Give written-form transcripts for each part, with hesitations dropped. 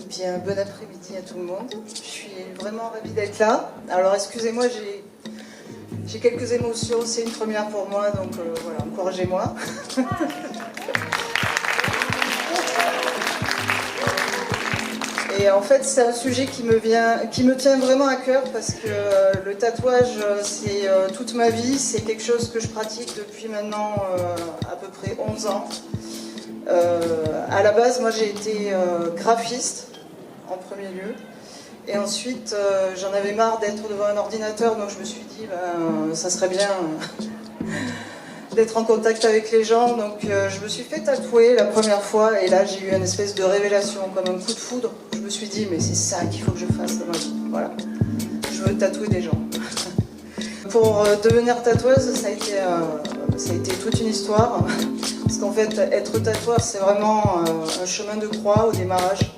bien, bon après-midi à tout le monde. Je suis vraiment ravie d'être là. Alors, excusez-moi, j'ai quelques émotions. C'est une première pour moi, donc voilà, encouragez-moi. Et en fait, c'est un sujet qui me tient vraiment à cœur parce que le tatouage, c'est toute ma vie. C'est quelque chose que je pratique depuis maintenant à peu près 11 ans. À la base, moi, j'ai été graphiste en premier lieu. Et ensuite, j'en avais marre d'être devant un ordinateur, donc je me suis dit, ça serait bien d'être en contact avec les gens. Donc je me suis fait tatouer la première fois, et là j'ai eu une espèce de révélation, comme un coup de foudre. Je me suis dit, mais c'est ça qu'il faut que je fasse dans ma vie. Voilà, je veux tatouer des gens. Pour devenir tatoueuse, ça a été toute une histoire. Parce qu'en fait, être tatoueur, c'est vraiment un chemin de croix au démarrage.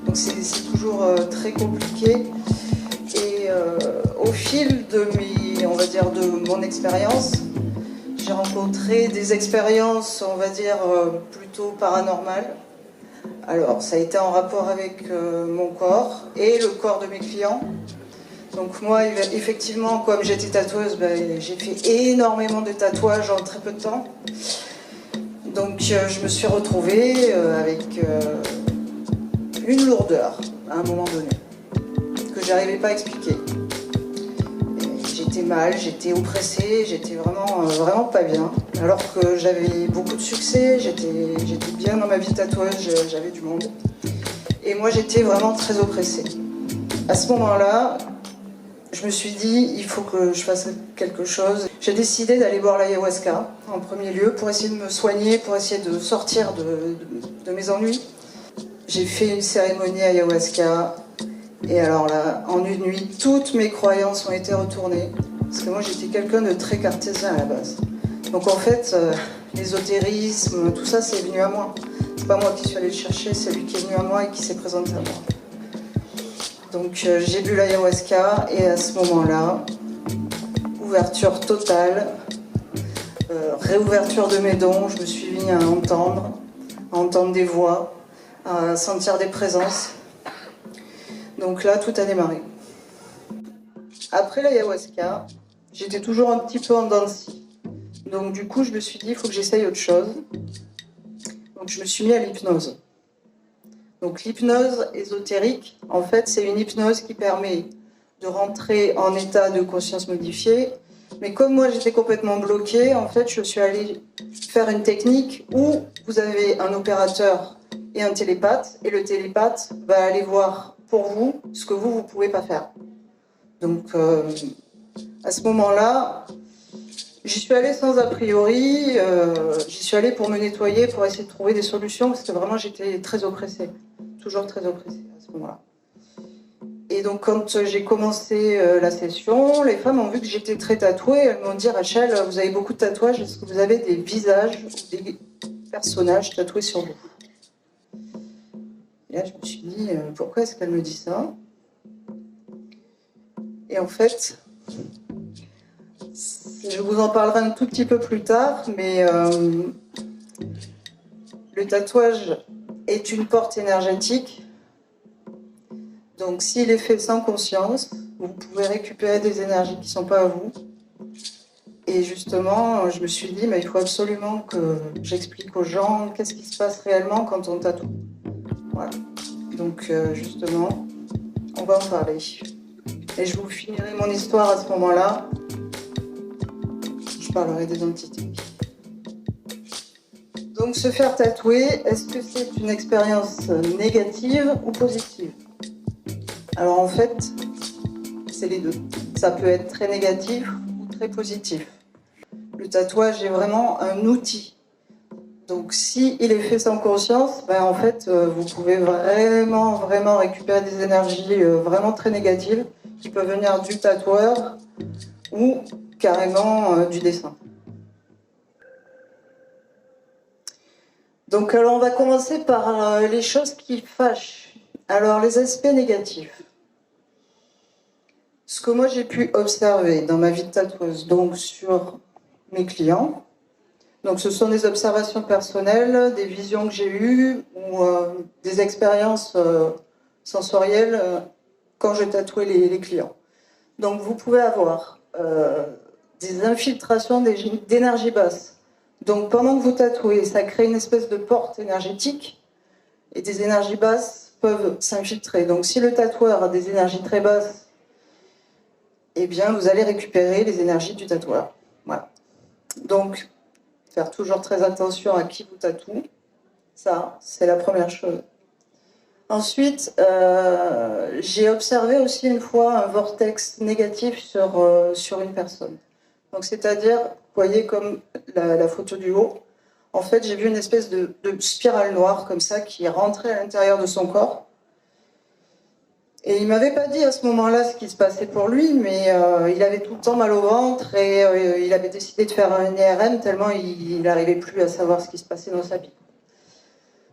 Donc c'est toujours très compliqué. Et au fil de mon expérience, j'ai rencontré des expériences, on va dire, plutôt paranormales. Alors, ça a été en rapport avec mon corps et le corps de mes clients. Donc moi, effectivement, comme j'étais tatoueuse, j'ai fait énormément de tatouages en très peu de temps. Donc je me suis retrouvée avec une lourdeur à un moment donné que j'arrivais pas à expliquer. J'étais mal, j'étais oppressée, j'étais vraiment pas bien. Alors que j'avais beaucoup de succès, j'étais bien dans ma vie tatoueuse, j'avais du monde. Et moi j'étais vraiment très oppressée. À ce moment-là, je me suis dit, il faut que je fasse quelque chose. J'ai décidé d'aller boire l'ayahuasca en premier lieu pour essayer de me soigner, pour essayer de sortir de mes ennuis. J'ai fait une cérémonie ayahuasca et alors là, en une nuit, toutes mes croyances ont été retournées. Parce que moi, j'étais quelqu'un de très cartésien à la base. Donc en fait, l'ésotérisme, tout ça, c'est venu à moi. C'est pas moi qui suis allée le chercher, c'est lui qui est venu à moi et qui s'est présenté à moi. Donc j'ai bu l'ayahuasca et à ce moment-là, ouverture totale, réouverture de mes dons, je me suis mis à entendre des voix, à sentir des présences. Donc là, tout a démarré. Après l'ayahuasca, j'étais toujours un petit peu en dents de scie. Donc du coup, je me suis dit, il faut que j'essaye autre chose. Donc je me suis mis à l'hypnose. Donc l'hypnose ésotérique, en fait, c'est une hypnose qui permet de rentrer en état de conscience modifié. Mais comme moi, j'étais complètement bloquée, en fait, je suis allée faire une technique où vous avez un opérateur et un télépathe, et le télépathe va aller voir pour vous ce que vous ne pouvez pas faire. Donc, à ce moment-là, j'y suis allée sans a priori, j'y suis allée pour me nettoyer, pour essayer de trouver des solutions, parce que vraiment, j'étais très oppressée. Toujours très oppressée à ce moment-là. Et donc quand j'ai commencé la session, les femmes ont vu que j'étais très tatouée. Elles m'ont dit, Rachel, vous avez beaucoup de tatouages, est-ce que vous avez des visages ou des personnages tatoués sur vous? Et là je me suis dit, pourquoi est-ce qu'elle me dit ça? Et en fait, je vous en parlerai un tout petit peu plus tard, mais le tatouage est une porte énergétique. Donc s'il est fait sans conscience, vous pouvez récupérer des énergies qui ne sont pas à vous. Et justement, je me suis dit, il faut absolument que j'explique aux gens qu'est-ce qui se passe réellement quand on tatoue. Voilà. Donc justement, on va en parler. Et je vous finirai mon histoire à ce moment-là. Je parlerai des entités. Donc se faire tatouer, est-ce que c'est une expérience négative ou positive? Alors en fait, c'est les deux. Ça peut être très négatif ou très positif. Le tatouage est vraiment un outil. Donc si il est fait sans conscience, en fait, vous pouvez vraiment récupérer des énergies vraiment très négatives qui peuvent venir du tatoueur ou carrément du dessin. Donc alors on va commencer par les choses qui fâchent. Alors les aspects négatifs. Ce que moi j'ai pu observer dans ma vie de tatoueuse, donc sur mes clients, donc ce sont des observations personnelles, des visions que j'ai eues ou des expériences sensorielle quand je tatouais les clients. Donc vous pouvez avoir des infiltrations d'énergie basse. Donc pendant que vous tatouez, ça crée une espèce de porte énergétique et des énergies basses peuvent s'infiltrer. Donc si le tatoueur a des énergies très basses, eh bien vous allez récupérer les énergies du tatoueur. Voilà. Donc faire toujours très attention à qui vous tatoue, ça c'est la première chose. Ensuite, j'ai observé aussi une fois un vortex négatif sur une personne. Donc, c'est-à-dire, vous voyez comme la photo du haut, en fait, j'ai vu une espèce de spirale noire comme ça qui rentrait à l'intérieur de son corps. Et il m'avait pas dit à ce moment-là ce qui se passait pour lui, mais il avait tout le temps mal au ventre et il avait décidé de faire un IRM tellement il n'arrivait plus à savoir ce qui se passait dans sa vie.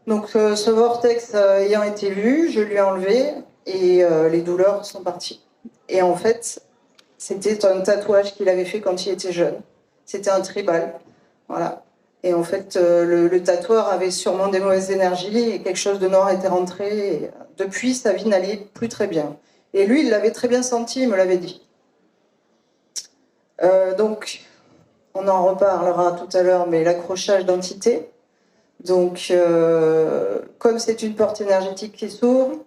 Donc ce vortex ayant été vu, je lui ai enlevé et les douleurs sont parties. Et en fait, c'était un tatouage qu'il avait fait quand il était jeune. C'était un tribal. Voilà. Et en fait, le tatoueur avait sûrement des mauvaises énergies et quelque chose de noir était rentré. Et, depuis, sa vie n'allait plus très bien. Et lui, il l'avait très bien senti, il me l'avait dit. Donc, on en reparlera tout à l'heure, mais l'accrochage d'entité. Donc, comme c'est une porte énergétique qui s'ouvre,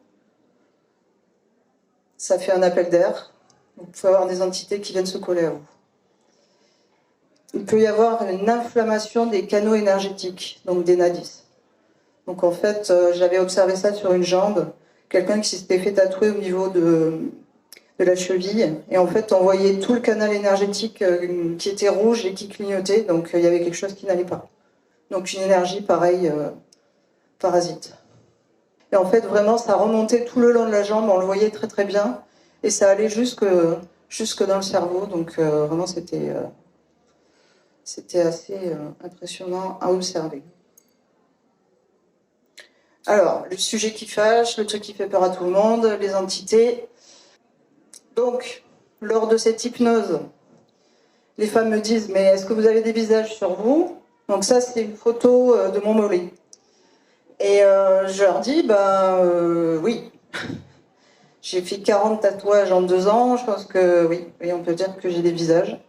ça fait un appel d'air. Vous pouvez avoir des entités qui viennent se coller à vous. Il peut y avoir une inflammation des canaux énergétiques, donc des nadis. Donc en fait, j'avais observé ça sur une jambe, quelqu'un qui s'était fait tatouer au niveau de la cheville, et en fait, on voyait tout le canal énergétique qui était rouge et qui clignotait, donc il y avait quelque chose qui n'allait pas. Donc une énergie pareille, parasite. Et en fait, vraiment, ça remontait tout le long de la jambe, on le voyait très très bien, et ça allait jusque dans le cerveau, donc vraiment c'était assez impressionnant à observer. Alors, le sujet qui fâche, le truc qui fait peur à tout le monde, les entités. Donc, lors de cette hypnose, les femmes me disent « Mais est-ce que vous avez des visages sur vous ?» Donc ça, c'est une photo de mon mollet. Et je leur dis « Oui. J'ai fait 40 tatouages en 2 ans, je pense que oui, on peut dire que j'ai des visages. »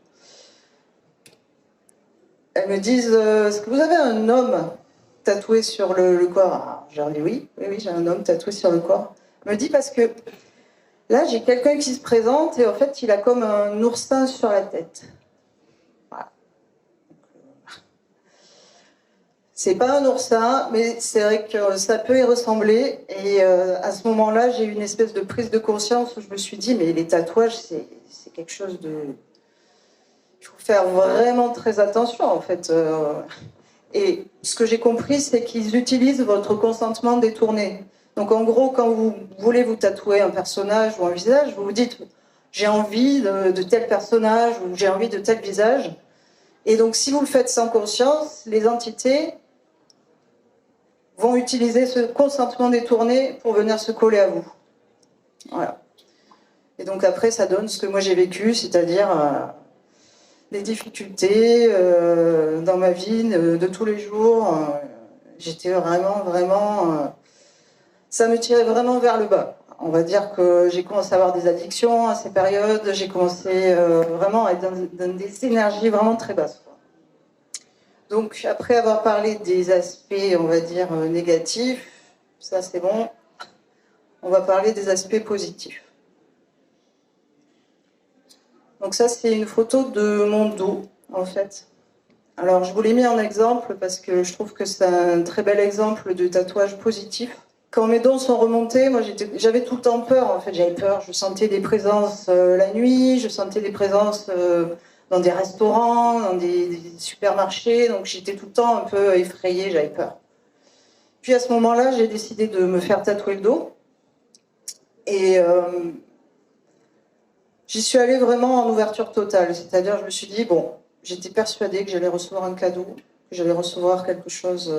Elles me disent est-ce que vous avez un homme tatoué sur le corps? Alors, je leur dis oui, j'ai un homme tatoué sur le corps. Elle me dit parce que là, j'ai quelqu'un qui se présente et en fait, il a comme un oursin sur la tête. Voilà. C'est pas un oursin, mais c'est vrai que ça peut y ressembler. Et à ce moment-là, j'ai eu une espèce de prise de conscience où je me suis dit, mais les tatouages, c'est quelque chose de... Il faut faire vraiment très attention, en fait. Et ce que j'ai compris, c'est qu'ils utilisent votre consentement détourné. Donc en gros, quand vous voulez vous tatouer un personnage ou un visage, vous vous dites j'ai envie de tel personnage ou j'ai envie de tel visage. Et donc si vous le faites sans conscience, les entités vont utiliser ce consentement détourné pour venir se coller à vous. Voilà. Et donc après, ça donne ce que moi j'ai vécu, c'est-à-dire des difficultés dans ma vie de tous les jours. J'étais vraiment... ça me tirait vraiment vers le bas. On va dire que j'ai commencé à avoir des addictions à ces périodes. J'ai commencé vraiment à être dans des énergies vraiment très basses. Donc après avoir parlé des aspects, on va dire, négatifs, ça c'est bon, on va parler des aspects positifs. Donc ça, c'est une photo de mon dos, en fait. Alors, je vous l'ai mis en exemple parce que je trouve que c'est un très bel exemple de tatouage positif. Quand mes dents sont remontés, moi, j'avais tout le temps peur, en fait. J'avais peur, je sentais des présences la nuit, je sentais des présences dans des restaurants, dans des supermarchés. Donc, j'étais tout le temps un peu effrayée, j'avais peur. Puis, à ce moment-là, j'ai décidé de me faire tatouer le dos. Et... j'y suis allée vraiment en ouverture totale, c'est-à-dire je me suis dit, bon, j'étais persuadée que j'allais recevoir un cadeau, que j'allais recevoir quelque chose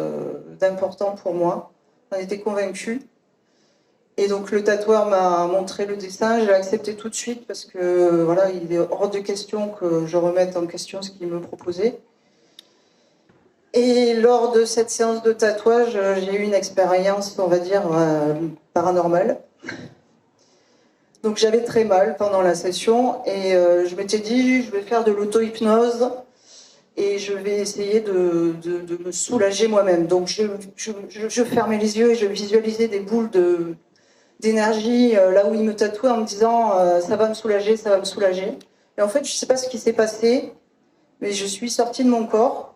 d'important pour moi, j'en étais convaincue. Et donc le tatoueur m'a montré le dessin, j'ai accepté tout de suite parce que voilà, il est hors de question que je remette en question ce qu'il me proposait. Et lors de cette séance de tatouage, j'ai eu une expérience, on va dire, paranormale. Donc j'avais très mal pendant la session et je m'étais dit, je vais faire de l'auto-hypnose et je vais essayer de me soulager moi-même. Donc je fermais les yeux et je visualisais des boules d'énergie là où il me tatouait en me disant ça va me soulager, ça va me soulager. Et en fait, je ne sais pas ce qui s'est passé, mais je suis sortie de mon corps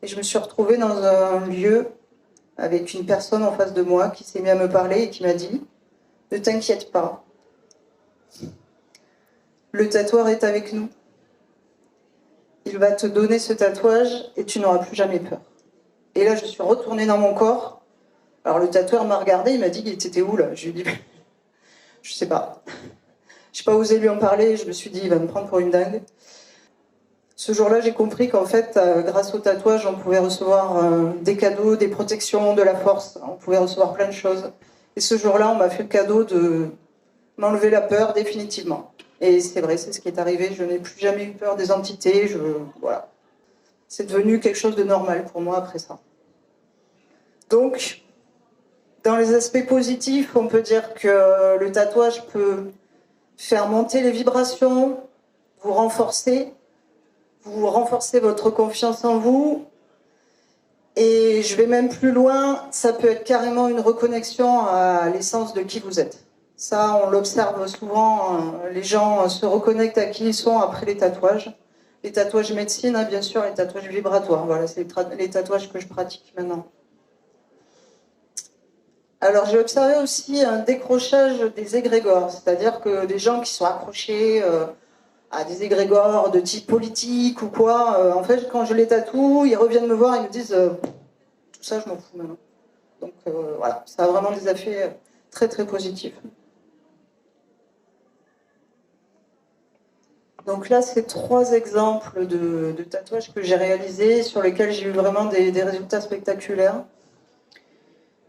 et je me suis retrouvée dans un lieu avec une personne en face de moi qui s'est mise à me parler et qui m'a dit « Ne t'inquiète pas, le tatoueur est avec nous. Il va te donner ce tatouage et tu n'auras plus jamais peur. » Et là, je suis retournée dans mon corps. Alors le tatoueur m'a regardé, il m'a dit « T'étais où là ?» Je lui ai dit « Je sais pas. » Je n'ai pas osé lui en parler, je me suis dit « Il va me prendre pour une dingue. » Ce jour-là, j'ai compris qu'en fait, grâce au tatouage, on pouvait recevoir des cadeaux, des protections, de la force. On pouvait recevoir plein de choses. Et ce jour-là, on m'a fait le cadeau de m'enlever la peur définitivement. Et c'est vrai, c'est ce qui est arrivé. Je n'ai plus jamais eu peur des entités. Voilà. C'est devenu quelque chose de normal pour moi après ça. Donc, dans les aspects positifs, on peut dire que le tatouage peut faire monter les vibrations, vous renforcer votre confiance en vous. Et je vais même plus loin, ça peut être carrément une reconnexion à l'essence de qui vous êtes. Ça, on l'observe souvent, les gens se reconnectent à qui ils sont après les tatouages. Les tatouages médecine, hein, bien sûr, les tatouages vibratoires. Voilà, c'est les tatouages que je pratique maintenant. Alors, j'ai observé aussi un décrochage des égrégores, c'est-à-dire que des gens qui sont accrochés à des égrégores de type politique ou quoi, en fait, quand je les tatoue, ils reviennent me voir et me disent tout ça, je m'en fous maintenant. Donc voilà, ça a vraiment des effets très très positifs. Donc là, c'est 3 exemples de tatouages que j'ai réalisés, sur lesquels j'ai eu vraiment des résultats spectaculaires.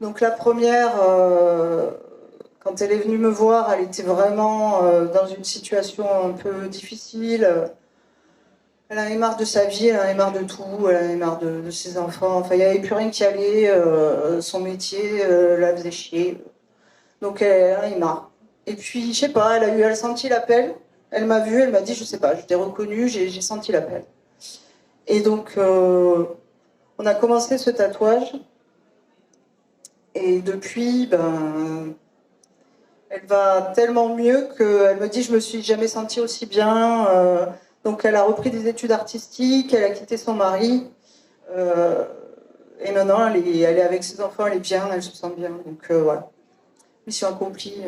Donc la première, quand elle est venue me voir, elle était vraiment dans une situation un peu difficile. Elle avait marre de sa vie, elle avait marre de tout, elle avait marre de ses enfants. Enfin, il n'y avait plus rien qui allait. Son métier la faisait chier. Donc elle en avait marre. Et puis, je sais pas, elle a senti l'appel. Elle m'a vue, elle m'a dit, je sais pas, je t'ai reconnue, j'ai senti l'appel. Et donc, on a commencé ce tatouage. Et depuis, ben, elle va tellement mieux qu'elle me dit, je me suis jamais sentie aussi bien. Donc elle a repris des études artistiques, elle a quitté son mari. Et maintenant, elle est avec ses enfants, elle est bien, elle se sent bien. Donc voilà, mission accomplie.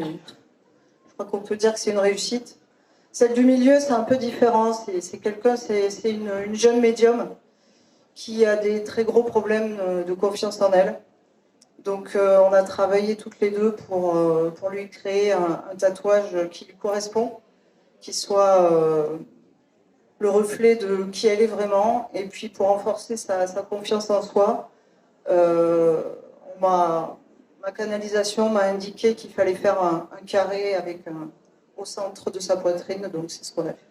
Je crois qu'on peut dire que c'est une réussite. Celle du milieu, c'est un peu différent. C'est une jeune médium qui a des très gros problèmes de confiance en elle. Donc on a travaillé toutes les deux pour lui créer un tatouage qui lui correspond, qui soit le reflet de qui elle est vraiment. Et puis pour renforcer sa confiance en soi, ma canalisation m'a indiqué qu'il fallait faire un carré avec au centre de sa poitrine, donc c'est ce qu'on a fait.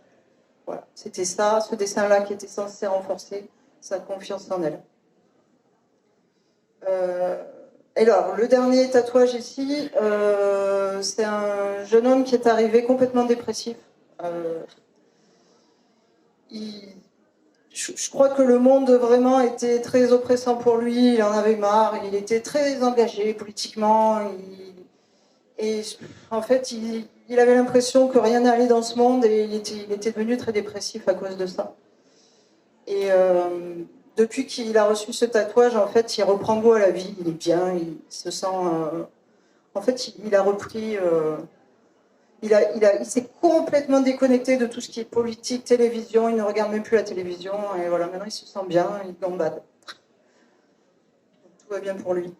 Voilà. C'était ça, ce dessin-là qui était censé renforcer sa confiance en elle. Alors, le dernier tatouage ici, c'est un jeune homme qui est arrivé complètement dépressif. Je crois que le monde vraiment était très oppressant pour lui, il en avait marre, il était très engagé politiquement. Et en fait, il avait l'impression que rien n'allait dans ce monde et il était devenu très dépressif à cause de ça. Et depuis qu'il a reçu ce tatouage, en fait, il reprend goût à la vie, il est bien, il se sent... en fait, il a repris... il s'est complètement déconnecté de tout ce qui est politique, télévision, il ne regarde même plus la télévision, et voilà, maintenant il se sent bien, il gambade. Donc, tout va bien pour lui.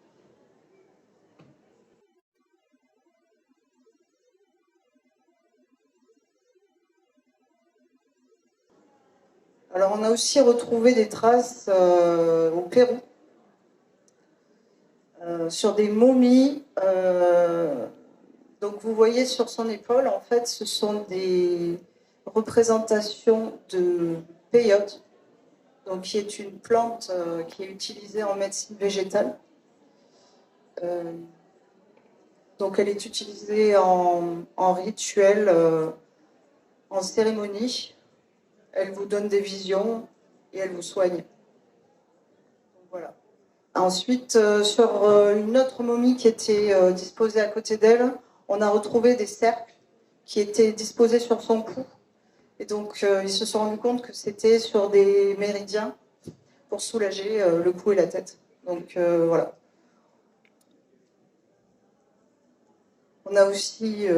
Alors on a aussi retrouvé des traces au Pérou, sur des momies. Donc vous voyez sur son épaule, en fait, ce sont des représentations de peyote, donc qui est une plante qui est utilisée en médecine végétale. Donc elle est utilisée en rituel, en cérémonie. Elle vous donne des visions et elle vous soigne. Donc, voilà. Ensuite, sur une autre momie qui était disposée à côté d'elle, on a retrouvé des cercles qui étaient disposés sur son cou. Et donc, ils se sont rendus compte que c'était sur des méridiens pour soulager le cou et la tête. Donc, voilà. On a aussi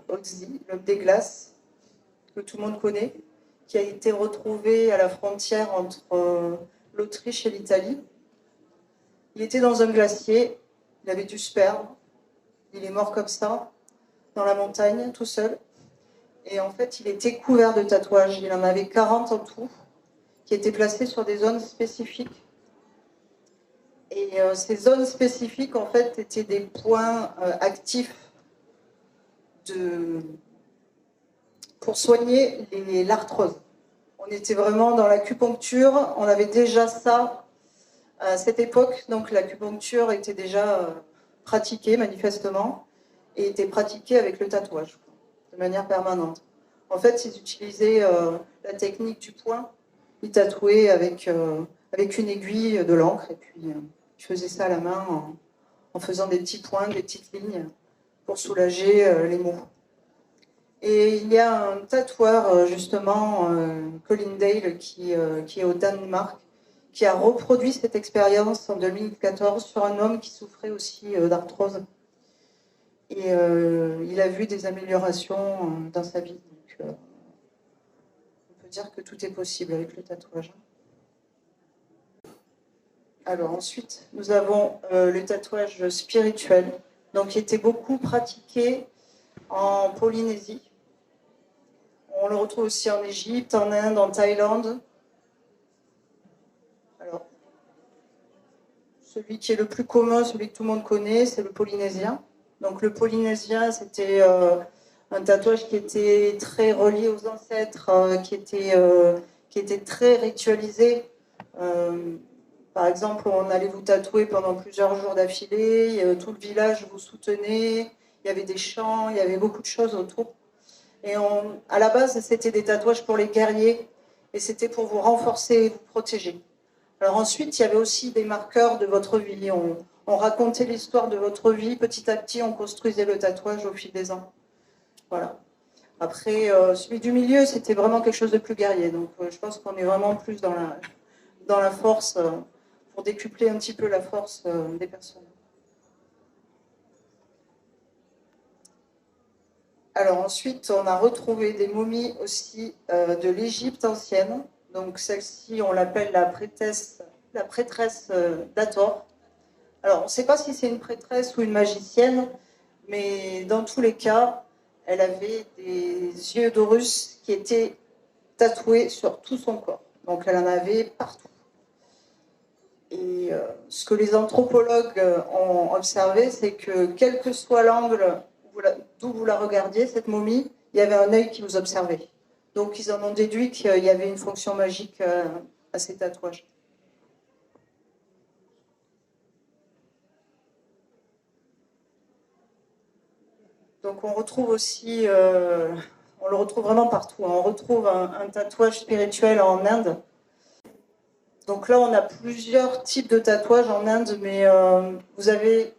Oxy, l'homme des glaces, que tout le monde connaît, qui a été retrouvé à la frontière entre l'Autriche et l'Italie. Il était dans un glacier, il avait dû se perdre, il est mort comme ça, dans la montagne, tout seul. Et en fait, il était couvert de tatouages. Il en avait 40 en tout, qui étaient placés sur des zones spécifiques. Et ces zones spécifiques, en fait, étaient des points actifs pour soigner l'arthrose. On était vraiment dans l'acupuncture, on avait déjà ça à cette époque, donc l'acupuncture était déjà pratiquée manifestement, et était pratiquée avec le tatouage, de manière permanente. En fait, ils utilisaient la technique du point, ils tatouaient avec une aiguille de l'encre, et puis ils faisaient ça à la main en faisant des petits points, des petites lignes, pour soulager les maux. Et il y a un tatoueur, justement, Colin Dale, qui est au Danemark, qui a reproduit cette expérience en 2014 sur un homme qui souffrait aussi d'arthrose. Et il a vu des améliorations dans sa vie. Donc, on peut dire que tout est possible avec le tatouage. Alors ensuite, nous avons le tatouage spirituel, donc qui était beaucoup pratiqué en Polynésie. On le retrouve aussi en Égypte, en Inde, en Thaïlande. Alors, celui qui est le plus commun, celui que tout le monde connaît, c'est le polynésien. Donc le polynésien, c'était un tatouage qui était très relié aux ancêtres, qui était très ritualisé. Par exemple, on allait vous tatouer pendant plusieurs jours d'affilée, tout le village vous soutenait, il y avait des chants, il y avait beaucoup de choses autour. Et à la base, c'était des tatouages pour les guerriers, et c'était pour vous renforcer et vous protéger. Alors ensuite, il y avait aussi des marqueurs de votre vie. On racontait l'histoire de votre vie. Petit à petit, on construisait le tatouage au fil des ans. Voilà. Après, celui du milieu, c'était vraiment quelque chose de plus guerrier. Donc je pense qu'on est vraiment plus dans la force, pour décupler un petit peu la force des personnes. Alors ensuite, on a retrouvé des momies aussi de l'Égypte ancienne. Donc celle-ci, on l'appelle la prêtresse d'Hathor. Alors on ne sait pas si c'est une prêtresse ou une magicienne, mais dans tous les cas, elle avait des yeux d'Horus qui étaient tatoués sur tout son corps. Donc elle en avait partout. Et ce que les anthropologues ont observé, c'est que quel que soit l'angle d'où vous la regardiez, cette momie, il y avait un œil qui vous observait. Donc ils en ont déduit qu'il y avait une fonction magique à ces tatouages. Donc on retrouve aussi, on le retrouve vraiment partout. On retrouve un tatouage spirituel en Inde. Donc là, on a plusieurs types de tatouages en Inde, mais vous avez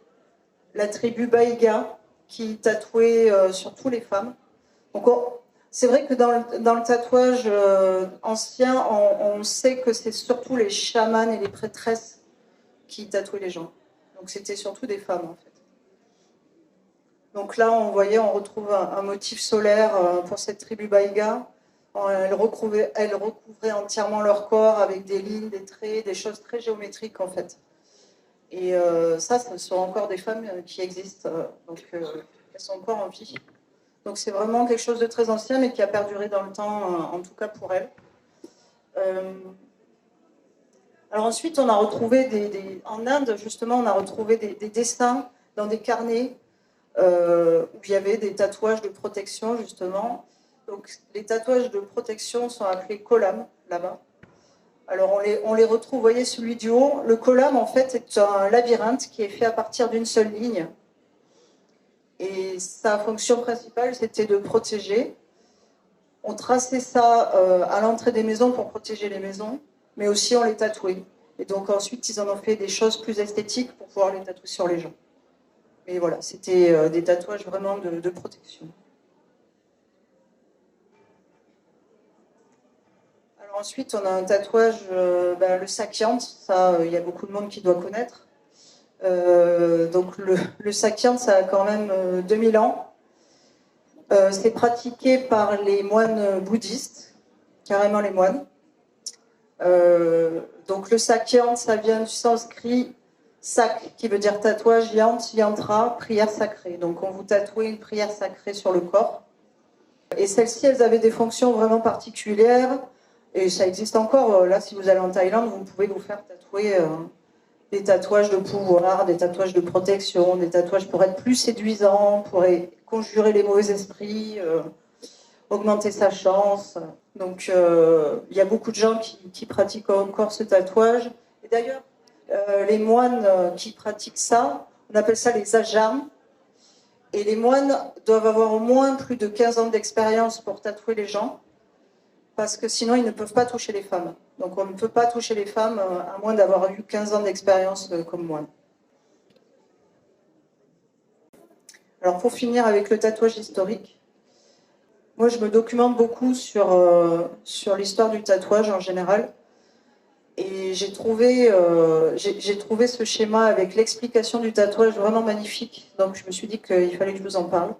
la tribu Baiga qui tatouait surtout les femmes. Donc c'est vrai que dans le tatouage ancien, on sait que c'est surtout les chamans et les prêtresses qui tatouaient les gens. Donc c'était surtout des femmes en fait. Donc là, on retrouve un motif solaire pour cette tribu Baiga. Elles recouvraient entièrement leur corps avec des lignes, des traits, des choses très géométriques en fait. Et ça, ce sont encore des femmes qui existent, donc elles sont encore en vie. Donc c'est vraiment quelque chose de très ancien, mais qui a perduré dans le temps, en tout cas pour elles. Alors ensuite, on a retrouvé en Inde, justement, on a retrouvé des dessins dans des carnets où il y avait des tatouages de protection, justement. Donc les tatouages de protection sont appelés kolam, là-bas. Alors on les retrouve, vous voyez celui du haut. Le kolam, en fait, est un labyrinthe qui est fait à partir d'une seule ligne. Et sa fonction principale, c'était de protéger. On traçait ça à l'entrée des maisons pour protéger les maisons, mais aussi on les tatouait. Et donc ensuite, ils en ont fait des choses plus esthétiques pour pouvoir les tatouer sur les gens. Mais voilà, c'était des tatouages vraiment de protection. Alors ensuite, on a un tatouage, le sakyant, ça, il y a beaucoup de monde qui doit connaître. Donc le sakyant, ça a quand même 2000 ans. C'est pratiqué par les moines bouddhistes, carrément les moines. Donc le sakyant, ça vient du sanskrit sak, qui veut dire tatouage, yant, yantra, prière sacrée. Donc on vous tatouait une prière sacrée sur le corps. Et celles-ci, elles avaient des fonctions vraiment particulières. Et ça existe encore. Là, si vous allez en Thaïlande, vous pouvez vous faire tatouer des tatouages de pouvoir, des tatouages de protection, des tatouages pour être plus séduisant, pour conjurer les mauvais esprits, augmenter sa chance. Donc, il y a beaucoup de gens qui pratiquent encore ce tatouage. Et d'ailleurs, les moines qui pratiquent ça, on appelle ça les ajams. Et les moines doivent avoir au moins plus de 15 ans d'expérience pour tatouer les gens, parce que sinon ils ne peuvent pas toucher les femmes. Donc on ne peut pas toucher les femmes à moins d'avoir eu 15 ans d'expérience comme moine. Alors pour finir avec le tatouage historique, moi je me documente beaucoup sur l'histoire du tatouage en général. Et j'ai trouvé ce schéma avec l'explication du tatouage vraiment magnifique. Donc je me suis dit qu'il fallait que je vous en parle.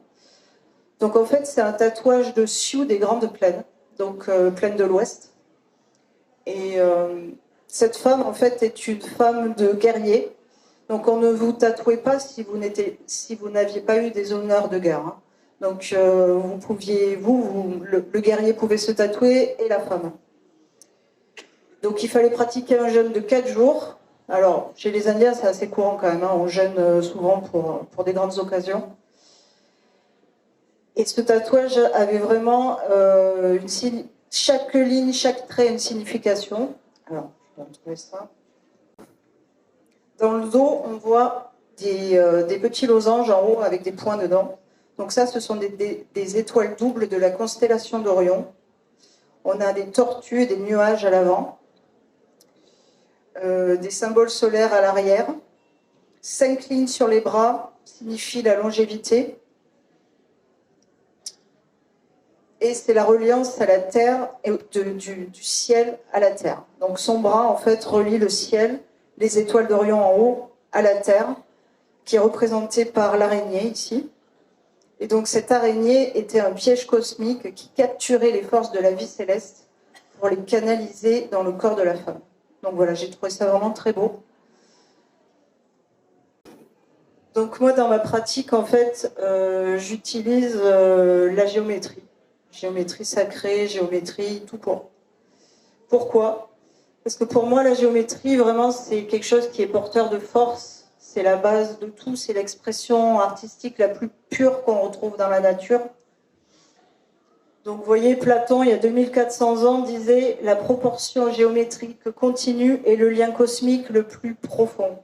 Donc en fait, c'est un tatouage de Sioux des Grandes Plaines, donc plaine de l'Ouest. Et cette femme, en fait, est une femme de guerrier. Donc on ne vous tatouait pas si vous n'aviez pas eu des honneurs de guerre. Hein. Donc le guerrier pouvait se tatouer et la femme. Donc il fallait pratiquer un jeûne de 4 jours. Alors, chez les Indiens, c'est assez courant quand même. Hein. On jeûne souvent pour des grandes occasions. Et ce tatouage avait vraiment chaque ligne, chaque trait, une signification. Alors, je vais retrouver ça. Dans le dos, on voit des petits losanges en haut avec des points dedans. Donc ça, ce sont des étoiles doubles de la constellation d'Orion. On a des tortues et des nuages à l'avant. Des symboles solaires à l'arrière. 5 lignes sur les bras signifient la longévité. Et c'est la reliance à la terre et du ciel à la terre. Donc son bras, en fait, relie le ciel, les étoiles d'Orion en haut, à la terre, qui est représentée par l'araignée ici. Et donc cette araignée était un piège cosmique qui capturait les forces de la vie céleste pour les canaliser dans le corps de la femme. Donc voilà, j'ai trouvé ça vraiment très beau. Donc moi, dans ma pratique, en fait, j'utilise la géométrie. Géométrie sacrée, géométrie tout court. Pourquoi ? Parce que pour moi, la géométrie, vraiment, c'est quelque chose qui est porteur de force. C'est la base de tout. C'est l'expression artistique la plus pure qu'on retrouve dans la nature. Donc, vous voyez, Platon, il y a 2400 ans, disait « La proportion géométrique continue est le lien cosmique le plus profond.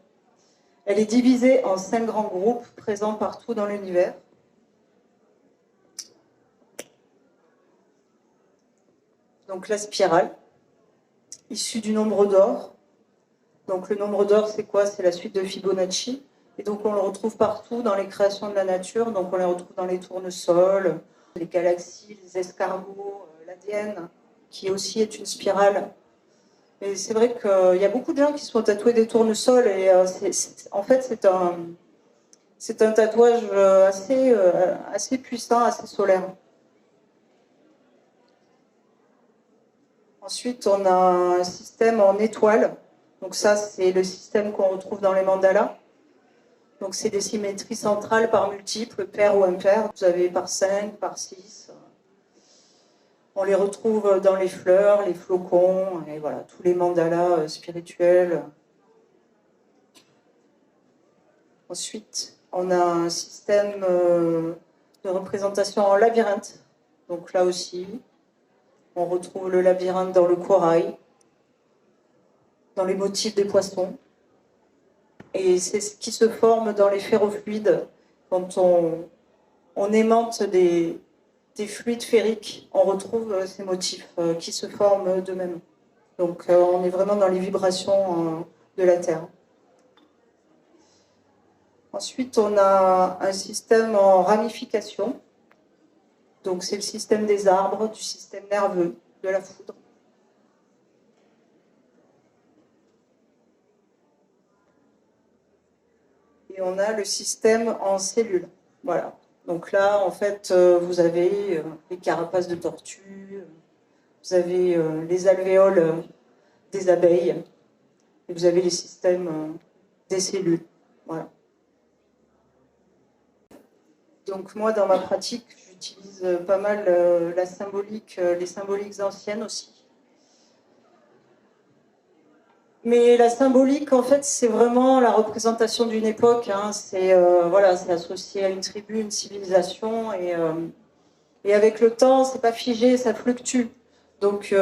Elle est divisée en 5 grands groupes présents partout dans l'univers. Donc la spirale, issue du nombre d'or. Donc le nombre d'or, c'est quoi? C'est la suite de Fibonacci. Et donc on le retrouve partout dans les créations de la nature. Donc on les retrouve dans les tournesols, les galaxies, les escargots, l'ADN, qui aussi est une spirale. Et c'est vrai qu'il y a beaucoup de gens qui se font tatouer des tournesols. Et en fait, c'est un tatouage assez puissant, assez solaire. Ensuite, on a un système en étoiles. Donc ça, c'est le système qu'on retrouve dans les mandalas. Donc c'est des symétries centrales par multiples, paires ou impaires. Vous avez par 5, par 6. On les retrouve dans les fleurs, les flocons, et voilà, tous les mandalas spirituels. Ensuite, on a un système de représentation en labyrinthe. Donc là aussi, on retrouve le labyrinthe dans le corail, dans les motifs des poissons. Et c'est ce qui se forme dans les ferrofluides quand on on aimante des fluides ferriques, on retrouve ces motifs qui se forment d'eux-mêmes. Donc on est vraiment dans les vibrations de la Terre. Ensuite, on a un système en ramification. Donc c'est le système des arbres, du système nerveux, de la foudre. Et on a le système en cellules. Voilà. Donc là, en fait, vous avez les carapaces de tortue, vous avez les alvéoles des abeilles, et vous avez les systèmes des cellules. Voilà. Donc moi, dans ma pratique, j'utilise pas mal la symbolique, les symboliques anciennes aussi. Mais la symbolique, en fait, c'est vraiment la représentation d'une époque. Hein. C'est associé à une tribu, une civilisation, et avec le temps, c'est pas figé, ça fluctue. Donc,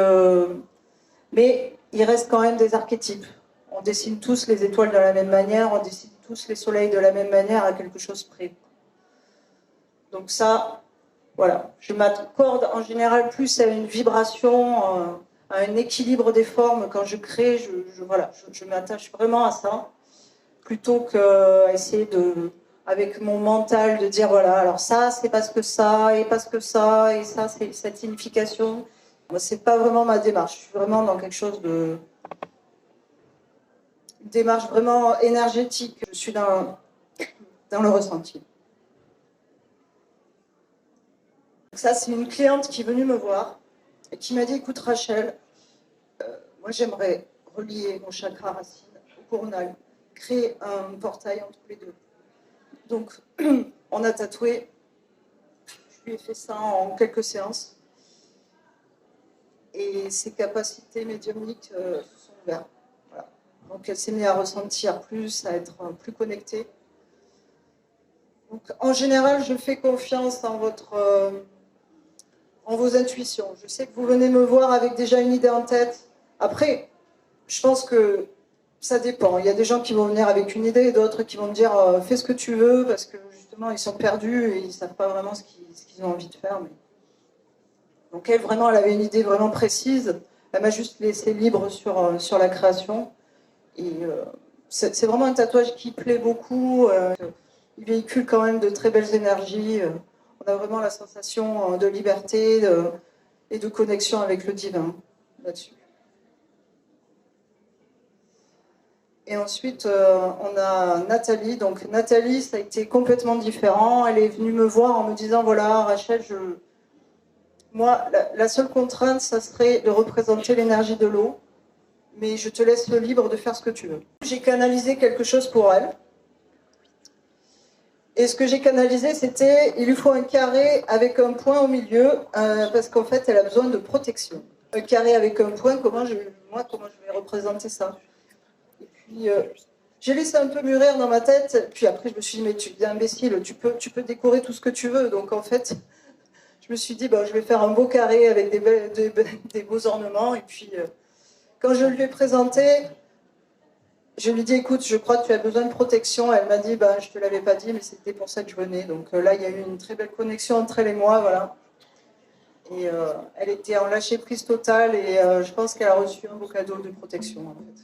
mais il reste quand même des archétypes. On dessine tous les étoiles de la même manière, on dessine tous les soleils de la même manière, à quelque chose près. Donc ça, voilà, je m'accorde en général plus à une vibration, à un équilibre des formes. Quand je crée, je m'attache vraiment à ça, plutôt qu'à essayer avec mon mental, de dire voilà, alors ça, c'est parce que ça, et parce que ça, et ça, c'est cette signification. Moi, c'est pas vraiment ma démarche. Je suis vraiment dans quelque chose une démarche vraiment énergétique. Je suis dans le ressenti. Ça, c'est une cliente qui est venue me voir et qui m'a dit, écoute Rachel, moi j'aimerais relier mon chakra racine au coronal, créer un portail entre les deux. Donc, on a tatoué, je lui ai fait ça en quelques séances, et ses capacités médiumniques se sont ouvertes. Voilà. Donc, elle s'est mise à ressentir plus, à être plus connectée. Donc, en général, je fais confiance en vos intuitions. Je sais que vous venez me voir avec déjà une idée en tête. Après, je pense que ça dépend. Il y a des gens qui vont venir avec une idée et d'autres qui vont me dire fais ce que tu veux parce que justement ils sont perdus et ils ne savent pas vraiment ce qu'ils ont envie de faire. Donc elle, vraiment, elle avait une idée vraiment précise. Elle m'a juste laissé libre sur la création. Et c'est vraiment un tatouage qui plaît beaucoup. Il véhicule quand même de très belles énergies. On a vraiment la sensation de liberté et de connexion avec le divin là-dessus. Et ensuite, on a Nathalie. Donc Nathalie, ça a été complètement différent. Elle est venue me voir en me disant, voilà, Rachel, moi, la seule contrainte, ça serait de représenter l'énergie de l'eau, mais je te laisse le libre de faire ce que tu veux. J'ai canalisé quelque chose pour elle. Et ce que j'ai canalisé, c'était, il lui faut un carré avec un point au milieu, parce qu'en fait, elle a besoin de protection. Un carré avec un point, comment je vais représenter ça? Et puis, j'ai laissé un peu mûrir dans ma tête, puis après, je me suis dit, mais tu es imbécile, tu peux décorer tout ce que tu veux. Donc, en fait, je me suis dit, je vais faire un beau carré avec des beaux ornements. Et puis, quand je lui ai présenté, je lui ai dit, écoute, je crois que tu as besoin de protection. Elle m'a dit, je ne te l'avais pas dit, mais c'était pour ça que je venais. Donc là, il y a eu une très belle connexion entre elle et moi, voilà. Et elle était en lâcher-prise totale et je pense qu'elle a reçu un beau cadeau de protection, en fait.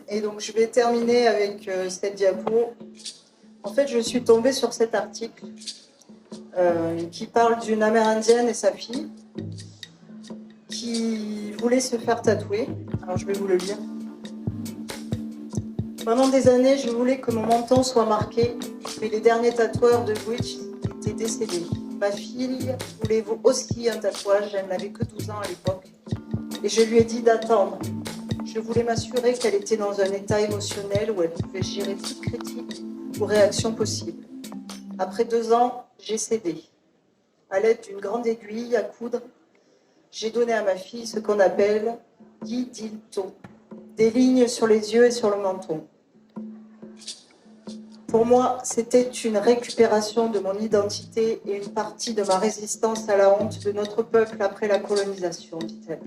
Et donc, je vais terminer avec cette diapo. En fait, je suis tombée sur cet article qui parle d'une Amérindienne et sa fille qui voulaient se faire tatouer. Alors, je vais vous le lire. Pendant des années, je voulais que mon menton soit marqué, mais les derniers tatoueurs de Greenwich étaient décédés. Ma fille voulait aussi un tatouage, elle n'avait que 12 ans à l'époque. Et je lui ai dit d'attendre. Je voulais m'assurer qu'elle était dans un état émotionnel où elle pouvait gérer toute critique ou réaction possible. Après 2 ans, j'ai cédé. À l'aide d'une grande aiguille à coudre, j'ai donné à ma fille ce qu'on appelle guidilto, des lignes sur les yeux et sur le menton. Pour moi, c'était une récupération de mon identité et une partie de ma résistance à la honte de notre peuple après la colonisation, dit-elle.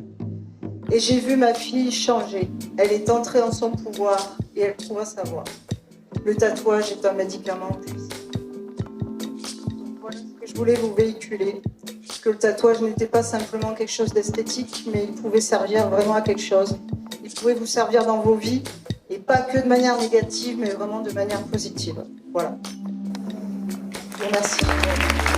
Et j'ai vu ma fille changer. Elle est entrée en son pouvoir et elle trouva sa voie. Le tatouage est un médicament puissant. Voilà ce que je voulais vous véhiculer, puisque le tatouage n'était pas simplement quelque chose d'esthétique, mais il pouvait servir vraiment à quelque chose. Il pouvait vous servir dans vos vies, et pas que de manière négative, mais vraiment de manière positive. Voilà. Je vous remercie.